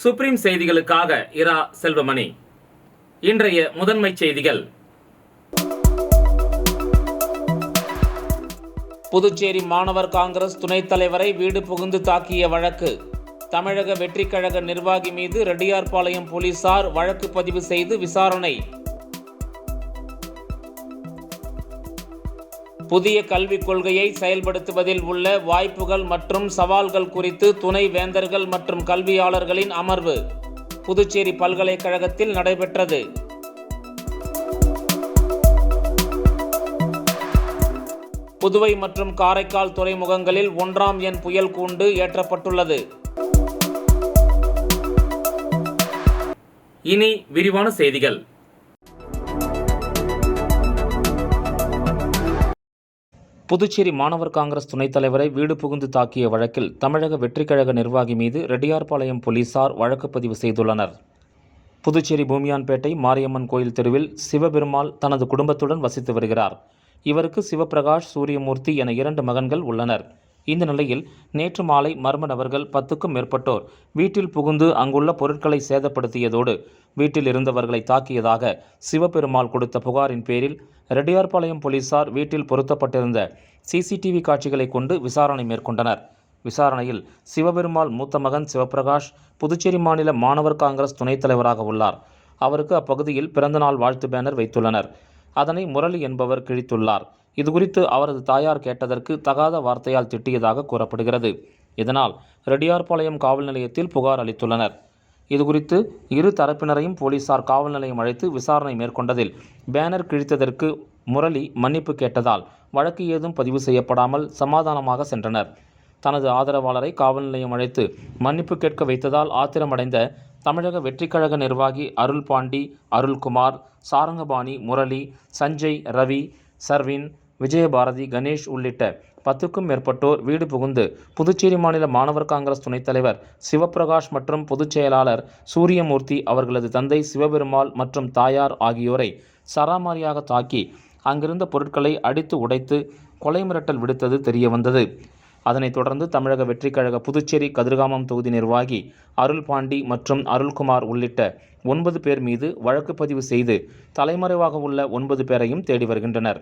Supreme செய்திகளுக்காக இரா செல்வமணி. இன்றைய முதன்மை செய்திகள். புதுச்சேரி மாணவர் காங்கிரஸ் துணைத் தலைவரை வீடு புகுந்து தாக்கிய வழக்கு. தமிழக வெற்றிக் கழக நிர்வாகி மீது ரெட்டியார்பாளையம் போலீசார் வழக்கு பதிவு செய்து விசாரணை. புதிய கல்விக் கொள்கையை செயல்படுத்துவதில் உள்ள வாய்ப்புகள் மற்றும் சவால்கள் குறித்து துணை வேந்தர்கள் மற்றும் கல்வியாளர்களின் அமர்வு புதுச்சேரி பல்கலைக்கழகத்தில் நடைபெற்றது. புதுவை மற்றும் காரைக்கால் துறைமுகங்களில் 1ஆம் எண் புயல் கூண்டு ஏற்றப்பட்டுள்ளது. இனி விரிவான செய்திகள். புதுச்சேரி மாணவர் காங்கிரஸ் துணைத் தலைவரை வீடு புகுந்து தாக்கிய வழக்கில் தமிழக வெற்றிக் கழக நிர்வாகி மீது ரெட்டியார்பாளையம் போலீசார் வழக்கு பதிவு செய்துள்ளனர். புதுச்சேரி பூமியான்பேட்டை மாரியம்மன் கோயில் தெருவில் சிவபெருமாள் தனது குடும்பத்துடன் வசித்து வருகிறார். இவருக்கு சிவபிரகாஷ், சூரியமூர்த்தி என 2 மகன்கள் உள்ளனர். இந்த நிலையில் நேற்று மாலை மர்ம நபர்கள் 10க்கும் மேற்பட்டோர் வீட்டில் புகுந்து அங்குள்ள பொருட்களை சேதப்படுத்தியதோடு வீட்டில் இருந்தவர்களை தாக்கியதாக சிவபெருமாள் கொடுத்த புகாரின் பேரில் ரெட்டியார்பாளையம் போலீசார் வீட்டில் பொருத்தப்பட்டிருந்த சிசிடிவி காட்சிகளை கொண்டு விசாரணை மேற்கொண்டனர். விசாரணையில் சிவபெருமாள் மூத்த மகன் சிவபிரகாஷ் புதுச்சேரி மாநில மாணவர் காங்கிரஸ் துணைத் தலைவராக உள்ளார். அவருக்கு அப்பகுதியில் பிறந்தநாள் வாழ்த்து பேனர் வைத்துள்ளனர். அதனை முரளி என்பவர் கிழித்துள்ளார். இதுகுறித்து அவரது தாயார் கேட்டதற்கு தகாத வார்த்தையால் திட்டியதாக கூறப்படுகிறது. இதனால் ரெட்டியார்பாளையம் காவல் நிலையத்தில் புகார் அளித்துள்ளனர். இதுகுறித்து இரு தரப்பினரையும் போலீசார் காவல் நிலையம் அழைத்து விசாரணை மேற்கொண்டதில் பேனர் கிழித்ததற்கு முரளி மன்னிப்பு கேட்டதால் வழக்கு ஏதும் பதிவு செய்யப்படாமல் சமாதானமாக சென்றனர். தனது ஆதரவாளரை காவல் நிலையம் அழைத்து மன்னிப்பு கேட்க வைத்ததால் ஆத்திரமடைந்த தமிழக வெற்றிக் கழக நிர்வாகி அருள்பாண்டி, அருள்குமார், சாரங்கபாணி, முரளி, சஞ்சய், ரவி, சர்வின், விஜயபாரதி, கணேஷ் உள்ளிட்ட 10க்கும் மேற்பட்டோர் வீடு புகுந்து புதுச்சேரி மாநில மாணவர் காங்கிரஸ் துணைத் தலைவர் சிவபிரகாஷ் மற்றும் பொதுச் செயலாளர் சூரியமூர்த்தி, அவர்களது தந்தை சிவபெருமாள் மற்றும் தாயார் ஆகியோரை சராமாரியாக தாக்கி அங்கிருந்த பொருட்களை அடித்து உடைத்து கொலை மிரட்டல் விடுத்தது தெரியவந்தது. அதனைத் தொடர்ந்து தமிழக வெற்றிக் கழக புதுச்சேரி கதிர்காமம் தொகுதி நிர்வாகி அருள்பாண்டி மற்றும் அருள்குமார் உள்ளிட்ட 9 பேர் மீது வழக்கு பதிவு செய்து தலைமறைவாக உள்ள 9 பேரையும் தேடி வருகின்றனர்.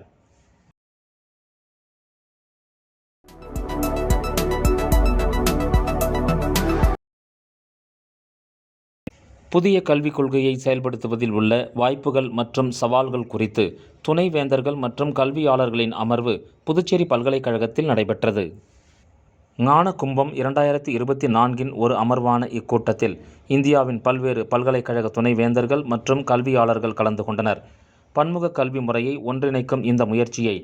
புதிய கல்விக் கொள்கையை செயல்படுத்துவதில் உள்ள வாய்ப்புகள் மற்றும் சவால்கள் குறித்து துணை வேந்தர்கள் மற்றும் கல்வியாளர்களின் அமர்வு புதுச்சேரி பல்கலைக்கழகத்தில் நடைபெற்றது. ஞானகும்பம் 2024 ஒரு அமர்வான இக்கூட்டத்தில் இந்தியாவின் பல்வேறு பல்கலைக்கழக துணை வேந்தர்கள் மற்றும் கல்வியாளர்கள் கலந்து கொண்டனர். பன்முக கல்வி முறையை ஒன்றிணைக்கும் இந்த முயற்சியை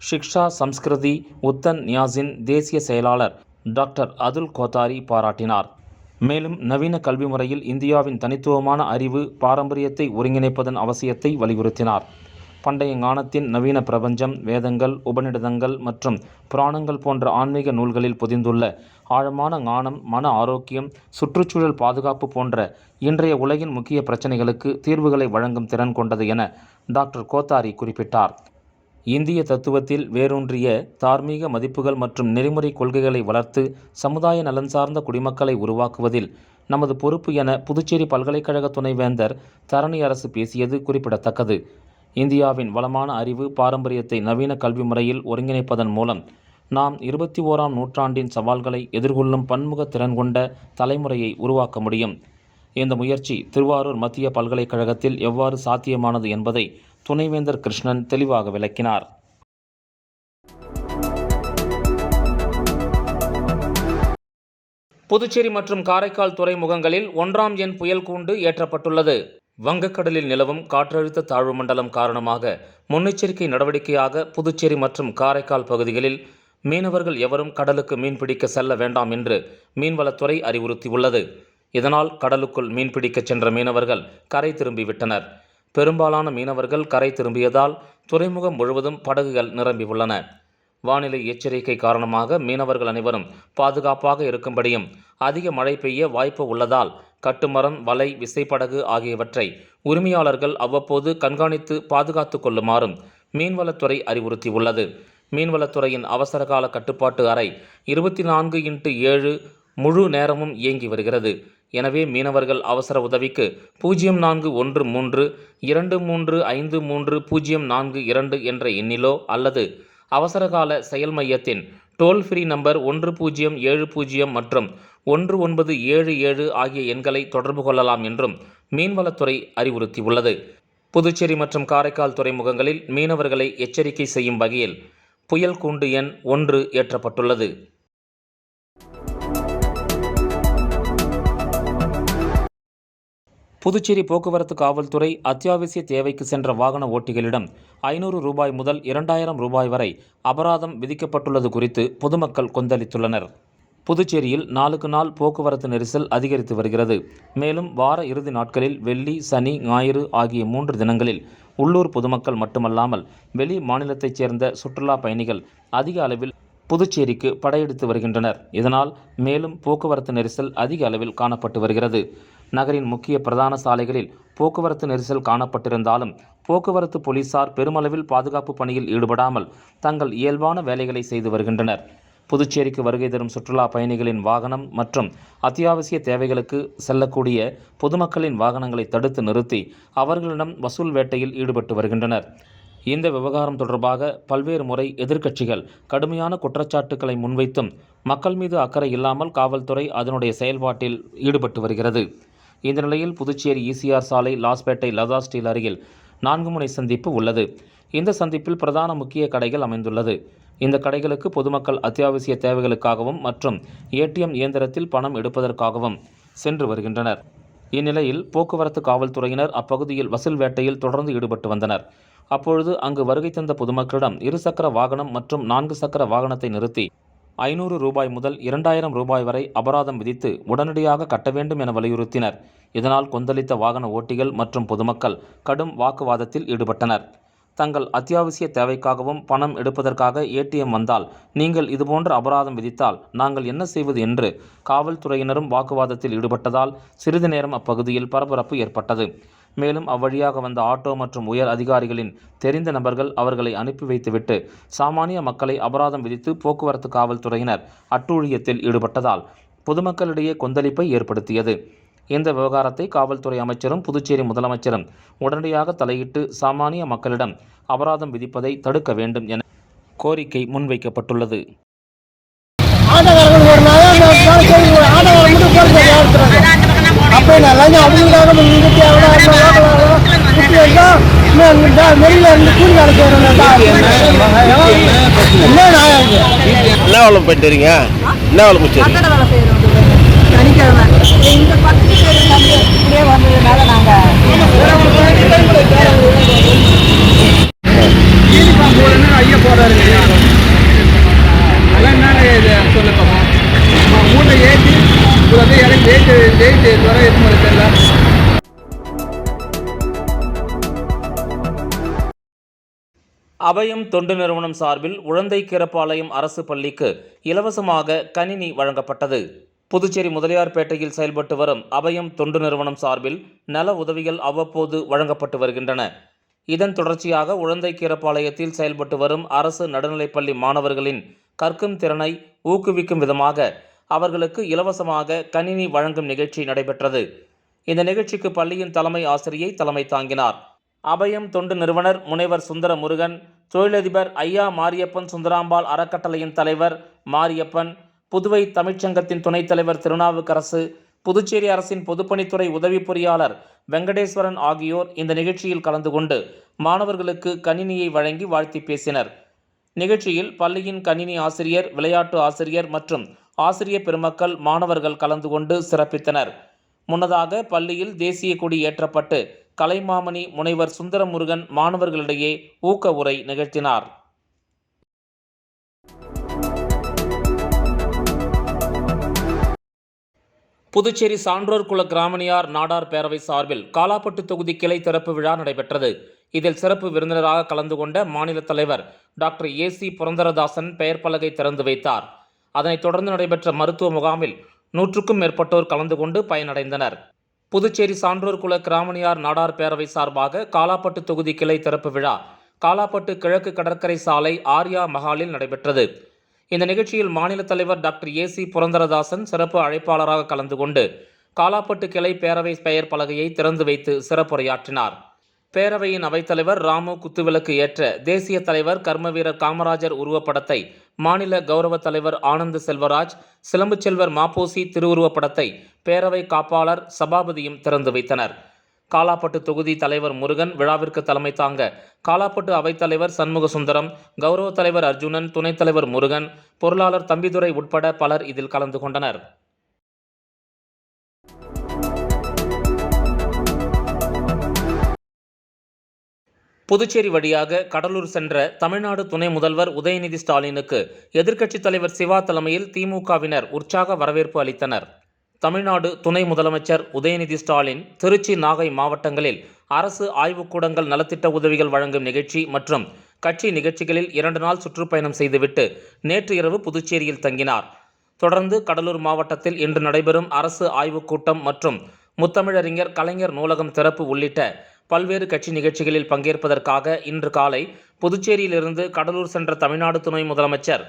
ஷிக்ஷா சம்ஸ்கிருதி உத்தன் நியாஸின் தேசிய செயலாளர் டாக்டர் அதுல் கோத்தாரி பாராட்டினார். மேலும் நவீன கல்வி முறையில் இந்தியாவின் தனித்துவமான அறிவு பாரம்பரியத்தை ஒருங்கிணைப்பதன் அவசியத்தை வலியுறுத்தினார். பண்டைய ஞானத்தின் நவீன பிரபஞ்சம், வேதங்கள், உபநிடதங்கள் மற்றும் புராணங்கள் போன்ற ஆன்மீக நூல்களில் பொதிந்துள்ள ஆழமான ஞானம், மன ஆரோக்கியம், சுற்றுச்சூழல் பாதுகாப்பு போன்ற இன்றைய உலகின் முக்கிய பிரச்சனைகளுக்கு தீர்வுகளை வழங்கும் திறன் கொண்டது என டாக்டர் கோத்தாரி குறிப்பிட்டார். இந்திய தத்துவத்தில் வேரூன்றிய தார்மீக மதிப்புகள் மற்றும் நெறிமுறை கொள்கைகளை வளர்த்து சமுதாய நலன் சார்ந்த குடிமக்களை உருவாக்குவதில் நமது பொறுப்பு என புதுச்சேரி பல்கலைக்கழக துணைவேந்தர் தரணி அரசு பேசியது குறிப்பிடத்தக்கது. இந்தியாவின் வளமான அறிவு பாரம்பரியத்தை நவீன கல்வி முறையில் ஒருங்கிணைப்பதன் மூலம் நாம் 21ஆம் நூற்றாண்டின் சவால்களை எதிர்கொள்ளும் பன்முக திறன் கொண்ட தலைமுறையை உருவாக்க முடியும். இந்த முயற்சி திருவாரூர் மத்திய பல்கலைக்கழகத்தில் எவ்வாறு சாத்தியமானது என்பதை துணைவேந்தர் கிருஷ்ணன் தெளிவாக விளக்கினார். புதுச்சேரி மற்றும் காரைக்கால் துறைமுகங்களில் 1ஆம் எண் புயல் கூண்டு ஏற்றப்பட்டுள்ளது. வங்கக்கடலில் நிலவும் காற்றழுத்த தாழ்வு மண்டலம் காரணமாக முன்னெச்சரிக்கை நடவடிக்கையாக புதுச்சேரி மற்றும் காரைக்கால் பகுதிகளில் மீனவர்கள் எவரும் கடலுக்கு மீன்பிடிக்க செல்ல வேண்டாம் என்று மீன்வளத்துறை அறிவுறுத்தியுள்ளது. இதனால் கடலுக்குள் மீன்பிடிக்க சென்ற மீனவர்கள் கரை திரும்பிவிட்டனர். பெரும்பாலான மீனவர்கள் கரை திரும்பியதால் துறைமுகம் முழுவதும் படகுகள் நிரம்பியுள்ளன. வானிலை எச்சரிக்கை காரணமாக மீனவர்கள் அனைவரும் பாதுகாப்பாக இருக்கும்படியும் அதிக மழை பெய்ய வாய்ப்பு உள்ளதால் கட்டுமரம், வலை, விசைப்படகு ஆகியவற்றை உரிமையாளர்கள் அவ்வப்போது கண்காணித்து பாதுகாத்து கொள்ளுமாறும் மீன்வளத்துறை அறிவுறுத்தியுள்ளது. மீன்வளத்துறையின் அவசரகால கட்டுப்பாட்டு அறை 24x7 முழு நேரமும் இயங்கி வருகிறது. எனவே மீனவர்கள் அவசர உதவிக்கு 0413235342 என்ற எண்ணிலோ அல்லது அவசரகால செயல் மையத்தின் டோல் ஃப்ரீ நம்பர் 1070 மற்றும் 1977 ஆகிய எண்களை தொடர்பு கொள்ளலாம் என்றும் மீன்வளத்துறை அறிவுறுத்தியுள்ளது. புதுச்சேரி மற்றும் காரைக்கால் துறைமுகங்களில் மீனவர்களை எச்சரிக்கை செய்யும் வகையில் புயல் கூண்டு எண் 1 ஏற்றப்பட்டுள்ளது. புதுச்சேரி போக்குவரத்து காவல்துறை அத்தியாவசிய தேவைக்கு சென்ற வாகன ஓட்டிகளிடம் ரூபாய் 500 முதல் 2000 ரூபாய் வரை அபராதம் விதிக்கப்பட்டுள்ளது குறித்து பொதுமக்கள் கொந்தளித்துள்ளனர். புதுச்சேரியில் நாளுக்கு நாள் போக்குவரத்து நெரிசல் அதிகரித்து வருகிறது. மேலும் வார இறுதி நாட்களில் வெள்ளி, சனி, ஞாயிறு ஆகிய 3 தினங்களில் உள்ளூர் பொதுமக்கள் மட்டுமல்லாமல் வெளி மாநிலத்தைச் சேர்ந்த சுற்றுலா பயணிகள் அதிக அளவில் புதுச்சேரிக்கு படையெடுத்து வருகின்றனர். இதனால் மேலும் போக்குவரத்து நெரிசல் அதிக அளவில் காணப்பட்டு வருகிறது. நகரின் முக்கிய பிரதான சாலைகளில் போக்குவரத்து நெரிசல் காணப்பட்டிருந்தாலும் போக்குவரத்து போலீசார் பெருமளவில் பாதுகாப்பு பணியில் ஈடுபடாமல் தங்கள் இயல்பான வேலைகளை செய்து வருகின்றனர். புதுச்சேரிக்கு வருகை தரும் சுற்றுலா பயணிகளின் வாகனம் மற்றும் அத்தியாவசிய தேவைகளுக்கு செல்லக்கூடிய பொதுமக்களின் வாகனங்களை தடுத்து நிறுத்தி அவர்களிடம் வசூல் வேட்டையில் ஈடுபட்டு வருகின்றனர். இந்த விவகாரம் தொடர்பாக பல்வேறு முறை எதிர்க்கட்சிகள் கடுமையான குற்றச்சாட்டுக்களை முன்வைத்தும் மக்கள் மீது அக்கறை இல்லாமல் காவல்துறை அதனுடைய செயல்பாட்டில் ஈடுபட்டு வருகிறது. இந்த நிலையில் புதுச்சேரி ECR சாலை லாஸ்பேட்டை லதா ஸ்டீல் அருகில் 4 முனை சந்திப்பு உள்ளது. இந்த சந்திப்பில் பிரதான முக்கிய கடைகள் அமைந்துள்ளது. இந்த கடைகளுக்கு பொதுமக்கள் அத்தியாவசிய தேவைகளுக்காகவும் மற்றும் ATM இயந்திரத்தில் பணம் எடுப்பதற்காகவும் சென்று வருகின்றனர். இந்நிலையில் போக்குவரத்து காவல்துறையினர் அப்பகுதியில் வசூல் வேட்டையில் தொடர்ந்து ஈடுபட்டு வந்தனர். அப்பொழுது அங்கு வருகை தந்த பொதுமக்களிடம் 2 சக்கர வாகனம் மற்றும் 4 சக்கர வாகனத்தை நிறுத்தி 500 ரூபாய் முதல் 2000 ரூபாய் வரை அபராதம் விதித்து உடனடியாக கட்ட வேண்டும் என வலியுறுத்தினர். இதனால் கொந்தளித்த வாகன ஓட்டிகள் மற்றும் பொதுமக்கள் கடும் வாக்குவாதத்தில் ஈடுபட்டனர். தங்கள் அத்தியாவசிய தேவைக்காகவும் பணம் எடுப்பதற்காக ATM வந்தால் நீங்கள் இதுபோன்ற அபராதம் விதித்தால் நாங்கள் என்ன செய்வது என்று காவல்துறையினரும் வாக்குவாதத்தில் ஈடுபட்டதால் சிறிது நேரம் அப்பகுதியில் பரபரப்பு ஏற்பட்டது. மேலும் அவ்வழியாக வந்த ஆட்டோ மற்றும் உயர் அதிகாரிகளின் தெரிந்த நபர்கள் அவர்களை அனுப்பி வைத்துவிட்டு சாமானிய மக்களை அபராதம் விதித்து போக்குவரத்து காவல்துறையினர் அட்டூழியத்தில் ஈடுபட்டதால் பொதுமக்களிடையே கொந்தளிப்பை ஏற்படுத்தியது. இந்த விவகாரத்தை காவல்துறை அமைச்சரும் புதுச்சேரி முதலமைச்சரும் உடனடியாக தலையிட்டு சாமானிய மக்களிடம் அபராதம் விதிப்பதை தடுக்க வேண்டும் என கோரிக்கை முன்வைக்கப்பட்டுள்ளது. என்ன வேலை பண்ணிட்டு வரீங்க? என்ன வேலை முடிச்சு அபயம் தொண்டு நிறுவனம் சார்பில் உழந்தைக்கீரப்பாளையம் அரசு பள்ளிக்கு இலவசமாக கணினி வழங்கப்பட்டது. புதுச்சேரி முதலியார்பேட்டையில் செயல்பட்டு வரும் அபயம் தொண்டு நிறுவனம் சார்பில் நல உதவிகள் அவ்வப்போது வழங்கப்பட்டு வருகின்றன. இதன் தொடர்ச்சியாக உழந்தைக்கீரப்பாளையத்தில் செயல்பட்டு வரும் அரசு நடுநிலைப்பள்ளி மாணவர்களின் கற்கும் திறனை ஊக்குவிக்கும் விதமாக அவர்களுக்கு இலவசமாக கணினி வழங்கும் நிகழ்ச்சி நடைபெற்றது. இந்த நிகழ்ச்சிக்கு பள்ளியின் தலைமை ஆசிரியை தலைமை தாங்கினார். அபயம் தொண்டு நிறுவனர் முனைவர் சுந்தர முருகன், தொழிலதிபர் ஐயா மாரியப்பன், சுந்தராம்பாள் அறக்கட்டளையின் தலைவர் மாரியப்பன், புதுவை தமிழ்ச்சங்கத்தின் துணைத் தலைவர் திருநாவுக்கரசு, புதுச்சேரி அரசின் பொதுப்பணித்துறை உதவி பொறியாளர் வெங்கடேஸ்வரன் ஆகியோர் இந்த நிகழ்ச்சியில் கலந்து கொண்டு மாணவர்களுக்கு கணினியை வழங்கி வாழ்த்தி பேசினர். நிகழ்ச்சியில் பள்ளியின் கணினி ஆசிரியர், விளையாட்டு ஆசிரியர் மற்றும் ஆசிரியர் பெருமக்கள், மாணவர்கள் கலந்து கொண்டு சிறப்பித்தனர். முன்னதாக பள்ளியில் தேசிய கொடி ஏற்றப்பட்டு கலைமாமணி முனைவர் சுந்தரமுருகன் மாணவர்களிடையே ஊக்க உரை நிகழ்த்தினார். புதுச்சேரி சான்றோர் குல கிராமணியார் நாடார் பேரவை சார்பில் காலாப்பட்டு தொகுதி கிளை திறப்பு விழா நடைபெற்றது. இதில் சிறப்பு விருந்தினராக கலந்து கொண்ட மாநில தலைவர் டாக்டர் AC புரந்தரதாசன் பெயர் பலகை திறந்து வைத்தார். அதனைத் தொடர்ந்து நடைபெற்ற மருத்துவ முகாமில் 100க்கும் மேற்பட்டோர் கலந்து கொண்டு பயனடைந்தனர். புதுச்சேரி சான்றோர் குல கிராமணியார் நாடார் பேரவை சார்பாக காலாப்பட்டு தொகுதி கிளை திறப்பு விழா காலாப்பட்டு கிழக்கு கடற்கரை சாலை ஆர்யா மஹாலில் நடைபெற்றது. இந்த நிகழ்ச்சியில் மாநில தலைவர் டாக்டர் AC புரந்தரதாசன் சிறப்பு அழைப்பாளராக கலந்து கொண்டு காலாப்பட்டு கிளை பேரவை பெயர் பலகையை திறந்து வைத்து சிறப்புரையாற்றினார். பேரவையின் அவைத்தலைவர் ராமு குத்துவிளக்கு ஏற்ற தேசிய தலைவர் கர்மவீரர் காமராஜர் உருவப்படத்தை, மாநில கௌரவ தலைவர் ஆனந்த் செல்வராஜ், சிலம்பு செல்வர் மாப்போசி திருவுருவப்படத்தை பேரவை காப்பாளர் சபாபதியும் திறந்து வைத்தனர். காலாப்பட்டு தொகுதி தலைவர் முருகன் விழாவிற்கு தலைமை தாங்க காலாப்பட்டு அவைத்தலைவர் சண்முகசுந்தரம், கௌரவ தலைவர் அர்ஜுனன், துணைத் தலைவர் முருகன், பொருளாளர் தம்பிதுரை உட்பட பலர் இதில் கலந்து கொண்டனர். புதுச்சேரி வழியாக கடலூர் சென்ற தமிழ்நாடு துணை முதல்வர் உதயநிதி ஸ்டாலினுக்கு எதிர்க்கட்சித் தலைவர் சிவா தலைமையில் திமுகவினர் உற்சாக வரவேற்பு அளித்தனர். தமிழ்நாடு துணை முதலமைச்சர் உதயநிதி ஸ்டாலின் திருச்சி, நாகை மாவட்டங்களில் அரசு ஆய்வுக்கூடங்கள் நலத்திட்ட உதவிகள் வழங்கும் நிகழ்ச்சி மற்றும் கட்சி நிகழ்ச்சிகளில் 2 நாள் சுற்றுப்பயணம் செய்துவிட்டு நேற்று இரவு புதுச்சேரியில் தங்கினார். தொடர்ந்து கடலூர் மாவட்டத்தில் இன்று நடைபெறும் அரசு ஆய்வுக் கூட்டம் மற்றும் முத்தமிழறிஞர் கலைஞர் நூலகம் திறப்பு உள்ளிட்ட பல்வேறு கட்சி நிகழ்ச்சிகளில் பங்கேற்பதற்காக இன்று காலை புதுச்சேரியிலிருந்து கடலூர் சென்ற தமிழ்நாடு துணை முதலமைச்சர்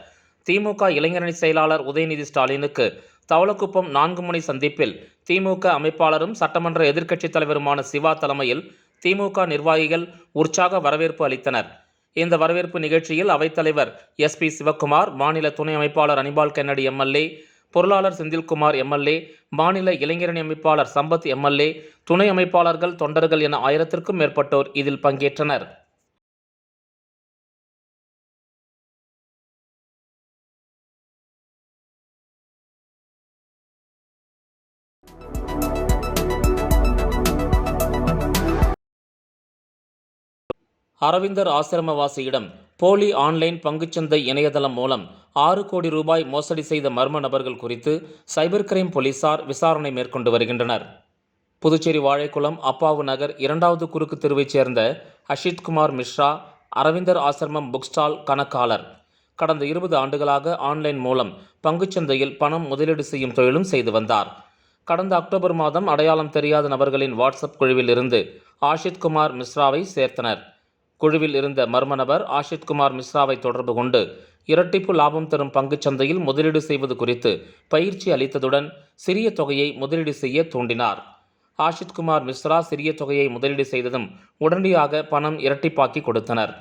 திமுக இளைஞரணி செயலாளர் உதயநிதி ஸ்டாலினுக்கு தவளக்குப்பம் 4 முனை சந்திப்பில் திமுக அமைப்பாளரும் சட்டமன்ற எதிர்க்கட்சித் தலைவருமான சிவா தலைமையில் திமுக நிர்வாகிகள் உற்சாக வரவேற்பு அளித்தனர். இந்த வரவேற்பு நிகழ்ச்சியில் அவைத்தலைவர் SP சிவக்குமார், மாநில துணை அமைப்பாளர் அனிபால் கென்னடி MLA, பொருளாளர் செந்தில்குமார் MLA, மாநில இளைஞரணி அமைப்பாளர் சம்பத் MLA, துணை அமைப்பாளர்கள், தொண்டர்கள் என 1000க்கும் மேற்பட்டோர் இதில் பங்கேற்றனர். அரவிந்தர் ஆசிரமவாசியிடம் போலி ஆன்லைன் பங்குச்சந்தை இணையதளம் மூலம் 6 கோடி ரூபாய் மோசடி செய்த மர்ம நபர்கள் குறித்து சைபர் கிரைம் போலீசார் விசாரணை மேற்கொண்டு வருகின்றனர். புதுச்சேரி வாழைக்குளம் அப்பாவு நகர் 2வது குறுக்கு தெருவைச் சேர்ந்த அஷித்குமார் மிஸ்ரா அரவிந்தர் ஆசிரமம் புக் ஸ்டால் கணக்காளர். கடந்த 20 ஆண்டுகளாக ஆன்லைன் மூலம் பங்குச்சந்தையில் பணம் முதலீடு செய்யும் தொழிலும் செய்து வந்தார். கடந்த அக்டோபர் மாதம் அடையாளம் தெரியாத நபர்களின் வாட்ஸ்அப் குழுவில் இருந்து ஆஷித்குமார் மிஸ்ராவை சேர்த்தனர். குழுவில் இருந்த மர்ம நபர் ஆஷித்குமார் மிஸ்ராவை தொடர்பு கொண்டு இரட்டிப்பு லாபம் தரும் பங்குச்சந்தையில் முதலீடு செய்வது குறித்து பயிற்சி அளித்ததுடன் சிறிய தொகையை முதலீடு செய்ய தூண்டினார். ஆஷித்குமார் மிஸ்ரா சிறிய தொகையை முதலீடு செய்ததும் உடனடியாக பணம் இரட்டிப்பாக்கி கொடுத்தனர்.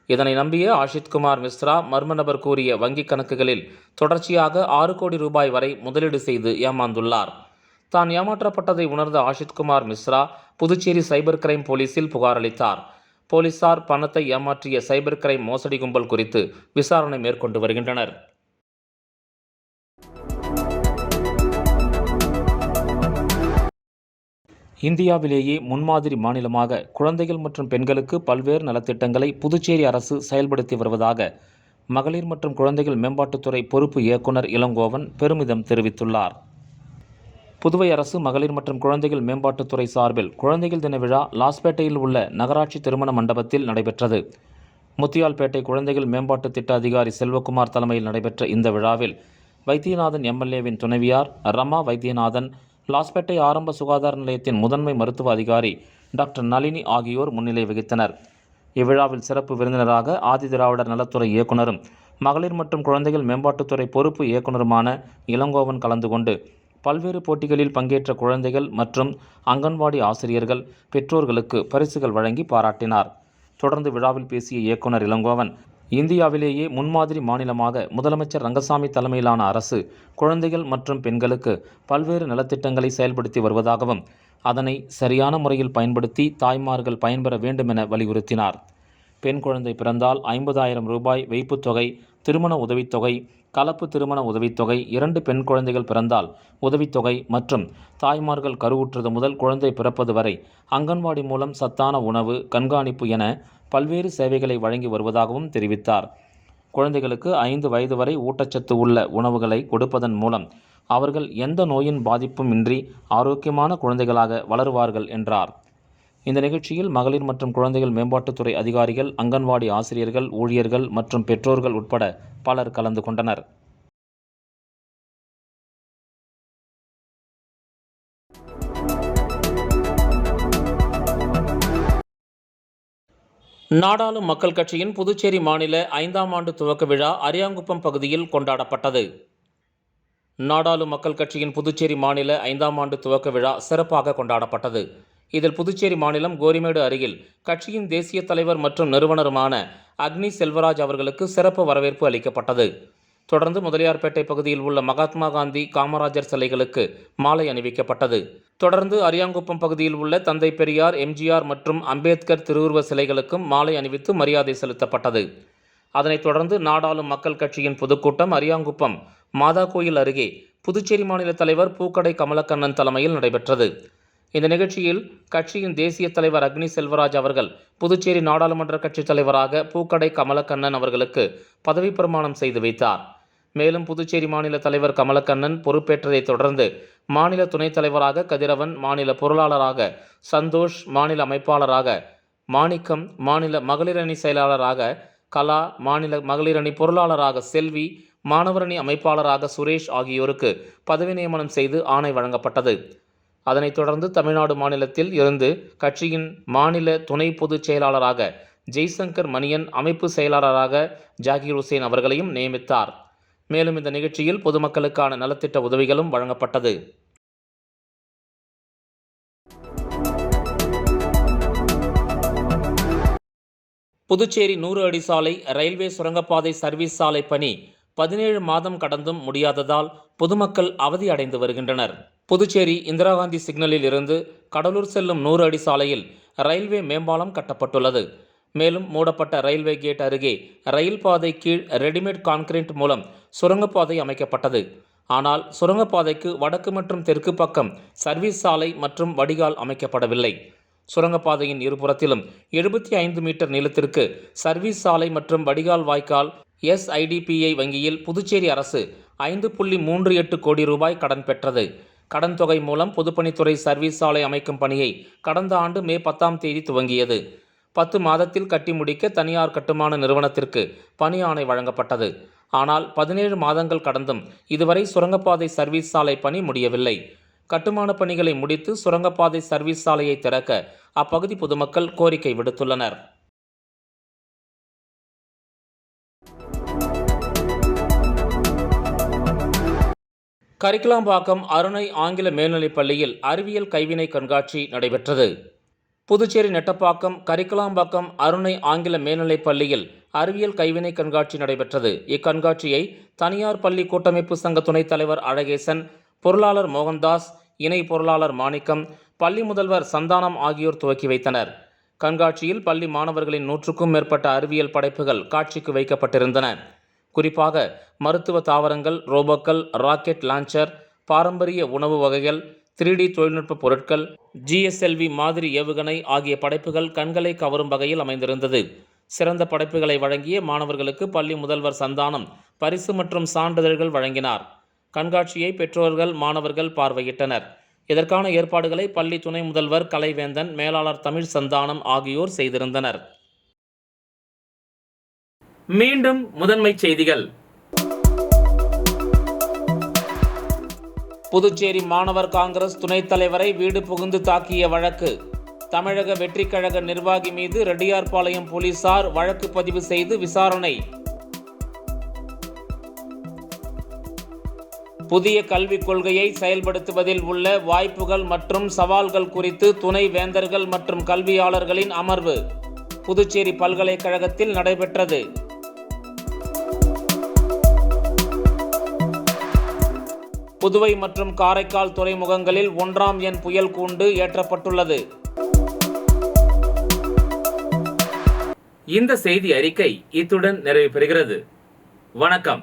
இதனை நம்பிய ஆஷித்குமார் மிஸ்ரா மர்ம நபர் கூறிய வங்கிக் கணக்குகளில் தொடர்ச்சியாக 6 கோடி ரூபாய் வரை முதலீடு செய்து ஏமாந்துள்ளார். தான் ஏமாற்றப்பட்டதை உணர்ந்த ஆஷித்குமார் மிஸ்ரா புதுச்சேரி சைபர் கிரைம் போலீசில் புகார் அளித்தார். போலீசார் பணத்தை ஏமாற்றிய சைபர் கிரைம் மோசடி கும்பல் குறித்து விசாரணை மேற்கொண்டு வருகின்றனர். இந்தியாவிலேயே முன்மாதிரி மாநிலமாக குழந்தைகள் மற்றும் பெண்களுக்கு பல்வேறு நலத்திட்டங்களை புதுச்சேரி அரசு செயல்படுத்தி வருவதாக மகளிர் மற்றும் குழந்தைகள் மேம்பாட்டுத்துறை பொறுப்பு இயக்குனர் இளங்கோவன் பெருமிதம் தெரிவித்துள்ளார். புதுவை அரசு மகளிர் மற்றும் குழந்தைகள் மேம்பாட்டுத்துறை சார்பில் குழந்தைகள் தின விழா லாஸ்பேட்டையில் உள்ள நகராட்சி திருமண மண்டபத்தில் நடைபெற்றது. முத்தியால்பேட்டை குழந்தைகள் மேம்பாட்டு திட்ட அதிகாரி செல்வகுமார் தலைமையில் நடைபெற்ற இந்த விழாவில் வைத்தியநாதன் MLAவின் துணைவியார் ரமா வைத்தியநாதன், லாஸ்பேட்டை ஆரம்ப சுகாதார நிலையத்தின் முதன்மை மருத்துவ அதிகாரி டாக்டர் நளினி ஆகியோர் முன்னிலை வகித்தனர். இவ்விழாவில் சிறப்பு விருந்தினராக ஆதிதிராவிடர் நலத்துறை இயக்குனரும் மகளிர் மற்றும் குழந்தைகள் மேம்பாட்டுத்துறை பொறுப்பு இயக்குனருமான இளங்கோவன் கலந்து கொண்டு பல்வேறு போட்டிகளில் பங்கேற்ற குழந்தைகள் மற்றும் அங்கன்வாடி ஆசிரியர்கள், பெற்றோர்களுக்கு பரிசுகள் வழங்கி பாராட்டினார். தொடர்ந்து விழாவில் பேசிய இயக்குனர் இளங்கோவன், இந்தியாவிலேயே முன்மாதிரி மாநிலமாக முதலமைச்சர் ரங்கசாமி தலைமையிலான அரசு குழந்தைகள் மற்றும் பெண்களுக்கு பல்வேறு நலத்திட்டங்களை செயல்படுத்தி வருவதாகவும் அதனை சரியான முறையில் பயன்படுத்தி தாய்மார்கள் பயன்பெற வேண்டும் என வலியுறுத்தினார். பெண் குழந்தை பிறந்தால் 50,000 ரூபாய் வைப்புத் தொகை, திருமண உதவித்தொகை, கலப்பு திருமண உதவித்தொகை, 2 பெண் குழந்தைகள் பிறந்தால் உதவித்தொகை மற்றும் தாய்மார்கள் கருவுற்றது முதல் குழந்தை பிறப்பது வரை அங்கன்வாடி மூலம் சத்தான உணவு, கண்காணிப்பு என பல்வேறு சேவைகளை வழங்கி வருவதாகவும் தெரிவித்தார். குழந்தைகளுக்கு 5 வயது வரை ஊட்டச்சத்து உள்ள உணவுகளை கொடுப்பதன் மூலம் அவர்கள் எந்த நோயின் பாதிப்பும் இன்றி ஆரோக்கியமான குழந்தைகளாக வளருவார்கள் என்றார். இந்த நிகழ்ச்சியில் மகளிர் மற்றும் குழந்தைகள் மேம்பாட்டுத்துறை அதிகாரிகள், அங்கன்வாடி ஆசிரியர்கள், ஊழியர்கள் மற்றும் பெற்றோர்கள் உட்பட பலர் கலந்து கொண்டனர். நாடாளும் மக்கள் கட்சியின் புதுச்சேரி மாநில 5ஆம் ஆண்டு துவக்க விழா அரியாங்குப்பம் பகுதியில் கொண்டாடப்பட்டது. நாடாளும் மக்கள் கட்சியின் புதுச்சேரி மாநில 5ஆம் ஆண்டு துவக்க விழா சிறப்பாக கொண்டாடப்பட்டது. இதில் புதுச்சேரி மாநிலம் கோரிமேடு அருகில் கட்சியின் தேசிய தலைவர் மற்றும் நிறுவனருமான அக்னி செல்வராஜ் அவர்களுக்கு சிறப்பு வரவேற்பு அளிக்கப்பட்டது. தொடர்ந்து முதலியார்பேட்டை பகுதியில் உள்ள மகாத்மா காந்தி, காமராஜர் சிலைகளுக்கு மாலை அணிவிக்கப்பட்டது. தொடர்ந்து அரியாங்குப்பம் பகுதியில் உள்ள தந்தை பெரியார், எம்ஜிஆர் மற்றும் அம்பேத்கர் திருவுருவ சிலைகளுக்கும் மாலை அணிவித்து மரியாதை செலுத்தப்பட்டது. அதனைத் தொடர்ந்து நாடாளும் மக்கள் கட்சியின் பொதுக்கூட்டம் அரியாங்குப்பம் மாதா கோயில் அருகே புதுச்சேரி மாநில தலைவர் பூக்கடை கமலக்கண்ணன் தலைமையில் நடைபெற்றது. இந்த நிகழ்ச்சியில் கட்சியின் தேசிய தலைவர் அக்னி செல்வராஜ் அவர்கள் புதுச்சேரி நாடாளுமன்ற கட்சித் தலைவராக பூக்கடை கமலக்கண்ணன் அவர்களுக்கு பதவி பிரமாணம் செய்து வைத்தார். மேலும் புதுச்சேரி மாநில தலைவர் கமலக்கண்ணன் பொறுப்பேற்றதை தொடர்ந்து மாநில துணைத் தலைவராக கதிரவன், மாநில பொருளாளராக சந்தோஷ், மாநில அமைப்பாளராக மாணிக்கம், மாநில மகளிரணி செயலாளராக கலா, மாநில மகளிரணி பொருளாளராக செல்வி, மாணவரணி அமைப்பாளராக சுரேஷ் ஆகியோருக்கு பதவி நியமனம் செய்து ஆணை வழங்கப்பட்டது. அதனைத் தொடர்ந்து தமிழ்நாடு மாநிலத்தில் இருந்து கட்சியின் மாநில துணை பொதுச் செயலாளராக ஜெய்சங்கர் மணியன், அமைப்பு செயலாளராக ஜாகீர் ஹுசேன் அவர்களையும் நியமித்தார். மேலும் இந்த நிகழ்ச்சியில் பொதுமக்களுக்கான நலத்திட்ட உதவிகளும் வழங்கப்பட்டது. புதுச்சேரி 100 அடி சாலை ரயில்வே சுரங்கப்பாதை சர்வீஸ் சாலை பணி 17 மாதம் கடந்தும் முடியாததால் பொதுமக்கள் அவதி அடைந்து வருகின்றனர். புதுச்சேரி இந்திரா காந்தி சிக்னலில் இருந்து கடலூர் செல்லும் 100 அடி சாலையில் ரயில்வே மேம்பாலம் கட்டப்பட்டுள்ளது. மேலும் மூடப்பட்ட ரயில்வே கேட் அருகே ரயில் பாதை கீழ் ரெடிமேட் கான்கிரீட் மூலம் சுரங்கப்பாதை அமைக்கப்பட்டது. ஆனால் சுரங்கப்பாதைக்கு வடக்கு மற்றும் தெற்கு பக்கம் சர்வீஸ் சாலை மற்றும் வடிகால் அமைக்கப்படவில்லை. சுரங்கப்பாதையின் இருபுறத்திலும் 75 மீட்டர் நீளத்திற்கு சர்வீஸ் சாலை மற்றும் வடிகால் வாய்க்கால் SIDPI வங்கியில் புதுச்சேரி அரசு 5.38 கோடி ரூபாய் கடன் பெற்றது. கடன் தொகை மூலம் பொதுப்பணித்துறை சர்வீஸ் சாலை அமைக்கும் பணியை கடந்த ஆண்டு மே 10ஆம் தேதி துவங்கியது. 10 மாதத்தில் கட்டி முடிக்க தனியார் கட்டுமான நிறுவனத்திற்கு பணி ஆணை வழங்கப்பட்டது. ஆனால் 17 மாதங்கள் கடந்தும் இதுவரை சுரங்கப்பாதை சர்வீஸ் சாலை பணி முடியவில்லை. கட்டுமான பணிகளை முடித்து சுரங்கப்பாதை சர்வீஸ் சாலையை திறக்க அப்பகுதி பொதுமக்கள் கோரிக்கை விடுத்துள்ளனர். கரிக்கலாம்பாக்கம் அருணை ஆங்கில மேல்நிலைப் பள்ளியில் அறிவியல் கைவினை கண்காட்சி நடைபெற்றது. புதுச்சேரி நெட்டப்பாக்கம் கரிக்கலாம்பாக்கம் அருணை ஆங்கில மேல்நிலைப் பள்ளியில் அறிவியல் கைவினை கண்காட்சி நடைபெற்றது. இக்கண்காட்சியை தனியார் பள்ளி கூட்டமைப்பு சங்க துணைத் தலைவர் அழகேசன், பொருளாளர் மோகன்தாஸ், இணை பொருளாளர் மாணிக்கம், பள்ளி முதல்வர் சந்தானம் ஆகியோர் துவக்கி வைத்தனர். கண்காட்சியில் பள்ளி மாணவர்களின் 100க்கும் மேற்பட்ட அறிவியல் படைப்புகள் காட்சிக்கு வைக்கப்பட்டிருந்தன. குறிப்பாக மருத்துவ தாவரங்கள், ரோபோக்கள், ராக்கெட் லான்ச்சர், பாரம்பரிய உணவு வகைகள், 3D தொழில்நுட்ப பொருட்கள், GSLV மாதிரி ஏவுகணை ஆகிய படைப்புகள் கண்களை கவரும் வகையில் அமைந்திருந்தது. சிறந்த படைப்புகளை வழங்கிய மாணவர்களுக்கு பள்ளி முதல்வர் சந்தானம் பரிசு மற்றும் சான்றிதழ்கள் வழங்கினார். கண்காட்சியை பெற்றோர்கள், மாணவர்கள் பார்வையிட்டனர். இதற்கான ஏற்பாடுகளை பள்ளி துணை முதல்வர் கலைவேந்தன், மேலாளர் தமிழ் சந்தானம் ஆகியோர் செய்திருந்தனர். மீண்டும் முதன்மைச் செய்திகள். புதுச்சேரி மாணவர் காங்கிரஸ் துணைத் தலைவரை வீடு புகுந்து தாக்கிய வழக்கு. தமிழக வெற்றிக் கழக நிர்வாகி மீது ரெட்டியார்பாளையம் போலீசார் வழக்கு பதிவு செய்து விசாரணை. புதிய கல்விக் கொள்கையை செயல்படுத்துவதில் உள்ள வாய்ப்புகள் மற்றும் சவால்கள் குறித்து துணை வேந்தர்கள் மற்றும் கல்வியாளர்களின் அமர்வு புதுச்சேரி பல்கலைக்கழகத்தில் நடைபெற்றது. புதுவை மற்றும் காரைக்கால் துறைமுகங்களில் 1ஆம் எண் புயல் கூண்டு ஏற்றப்பட்டுள்ளது. இந்த செய்தி அறிக்கை இத்துடன் நிறைவு பெறுகிறது. வணக்கம்.